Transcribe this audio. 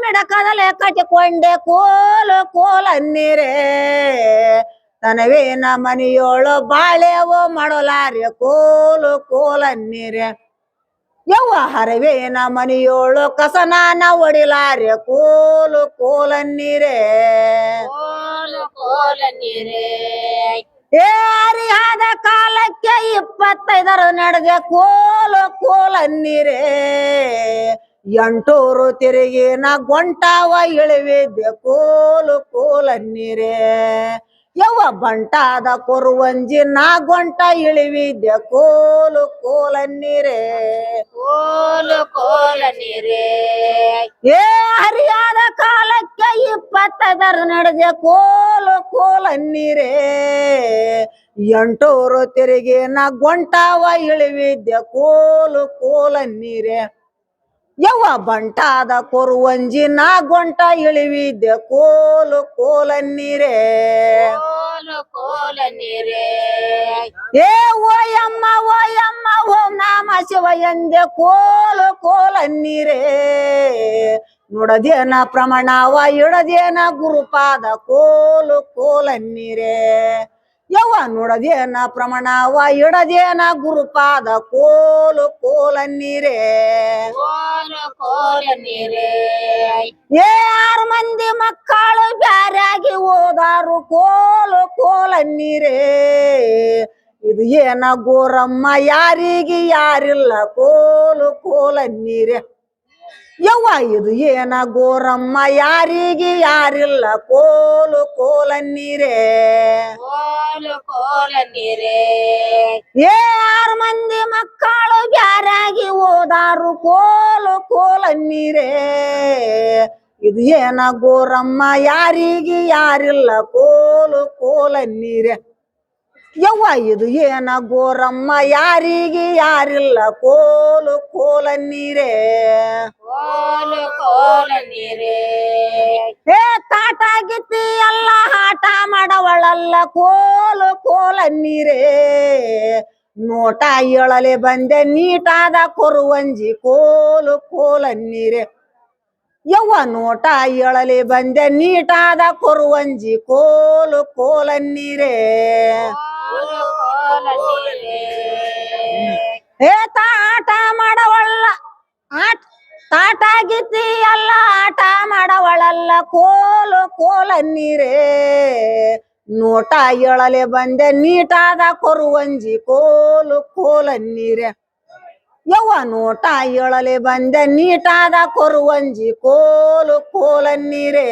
ಮಿಡಕದಲೆ ಕಟ್ಟಿಕೊಂಡೆ ಕೋಲು ಕೋಲನ್ನೀರೇ ತನವೇನ ಮನಿಯೋಳು ಬಾಳೆವೋ ಮಾಡಲಾರೆ ಕೋಲು ಕೋಲನ್ನೀರೇ ಯವ್ವ ಹರವೇನ ಮನಿಯೋಳು ಕಸನಾನ ಒಡಿಲಾರೆ ಕೋಲು ಕೋಲನ್ನೀರೇ ಏ ಅರಿಯಾದ ಕಾಲಕ್ಕೆ 25 ನಡೆದೆ ಕೋಲು ಕೋಲನ್ನೀರೇ ಎಂಟೂರು ತಿರುಗಿನ ಗೊಂಟಾವ ಇಳಿವಿದ್ದೆ ಕೋಲು ಕೋಲನ್ನೀರೇ ಯವ್ವ ಬಂಟಾದ ಕೊರುವಂಜಿ ನಾ ಗೊಂಟ ಇಳಿವಿದ್ದೆ ಕೋಲು ಕೋಲನ್ನೀರೇ ಏ ಹರಿಯಾದ ಕಾಲಕ್ಕೆ 25 ನಡೆದೆ ಕೋಲು ಕೋಲನ್ನೀರೇ ಎಂಟೂರು ತಿರುಗಿನ ಗೊಂಟಾವ ಇಳಿವಿದ್ದೆ ಕೋಲು ಕೋಲನ್ನೀರೇ ಯವ್ವ ಬಂಟಾದ ಕೊರುವಂಜಿ ನಾ ಗೊಂಟ ಇಳಿವಿದ್ದೆ ಕೋಲು ಕೋಲನ್ನೀರೇ ಏ ಓಯಮ್ಮ ಓಂ ನಾಮ ಶಿವ ಎಂದೆ ಕೋಲು ಕೋಲನ್ನೀರೇ ನುಡದೇನ ಪ್ರಮಾಣವ ಇಡದೇನ ಗುರುಪಾದ ಕೋಲು ಕೋಲನ್ನೀರೇ ಯವ್ವ ನುಡದೇನ ಪ್ರಮಾಣವ ಇಡದೇನ ಗುರುಪಾದ ಕೋಲು ಕೋಲನ್ನೀರೇ ಏ 6 ಮಂದಿ ಮಕ್ಕಳು ಬ್ಯಾರಾಗಿ ಹೋದಾರು ಕೋಲು ಕೋಲನ್ನೀರೇ ಇದು ಏನ ಗೋರಮ್ಮ ಯಾರಿಗೆ ಯಾರಿಲ್ಲ ಕೋಲು ಕೋಲನ್ನೀರೇ ಯವ್ವ ಇದು ಏನ ಗೋರಮ್ಮ ಯಾರಿಗೆ ಯಾರಿಲ್ಲ ಕೋಲು ಕೋಲನ್ನೀರೇ ಏ 6 ಮಂದಿ ಮಕ್ಕಳು ಬ್ಯಾರಾಗಿ ಹೋದಾರು ಕೋಲು ಕೋಲನ್ನೀರೇ ಇದು ಏನ ಗೋರಮ್ಮ ಯಾರಿಗೆ ಯಾರಿಲ್ಲ ಕೋಲು ಕೋಲನ್ನೀರೇ ಯವ್ವ ಇದು ಏನ ಗೋರಮ್ಮ ಯಾರಿಗೆ ಯಾರಿಲ್ಲ ಕೋಲು ಕೋಲನ್ನೀರೇ ಏ ತಾಟಾಗಿತ್ತಿ ಎಲ್ಲ ಆಟ ಮಾಡವಳಲ್ಲ ಕೋಲು ಕೋಲನ್ನೀರೇ ನೋಟ ಏಳಲೆ ಬಂದೆ ನೀಟಾದ ಕೊರುವಂಜಿ ಕೋಲು ಕೋಲನ್ನೀರೇ ಯವ್ವ ನೋಟ ಏಳಲೆ ಬಂದೆ ನೀಟಾದ ಕೊರುವಂಜಿ ಕೋಲು ಕೋಲನ್ನೀರೇ ಏ ತಾಟ ಮಾಡವಲ್ಲ ತಾಟಾಗಿತ್ತಿ ಎಲ್ಲ ಆಟ ಮಾಡವಳಲ್ಲ ಕೋಲು ಕೋಲನ್ನೀರೇ ನೋಟ ಏಳಲೆ ಬಂದೆ ನೀಟಾದ ಕೊರುವಂಜಿ ಕೋಲು ಕೋಲನ್ನೀರೇ ಯವ್ವ ನೋಟ ಏಳಲೆ ಬಂದೆ ನೀಟಾದ ಕೊರುವಂಜಿ ಕೋಲು ಕೋಲನ್ನೀರೇ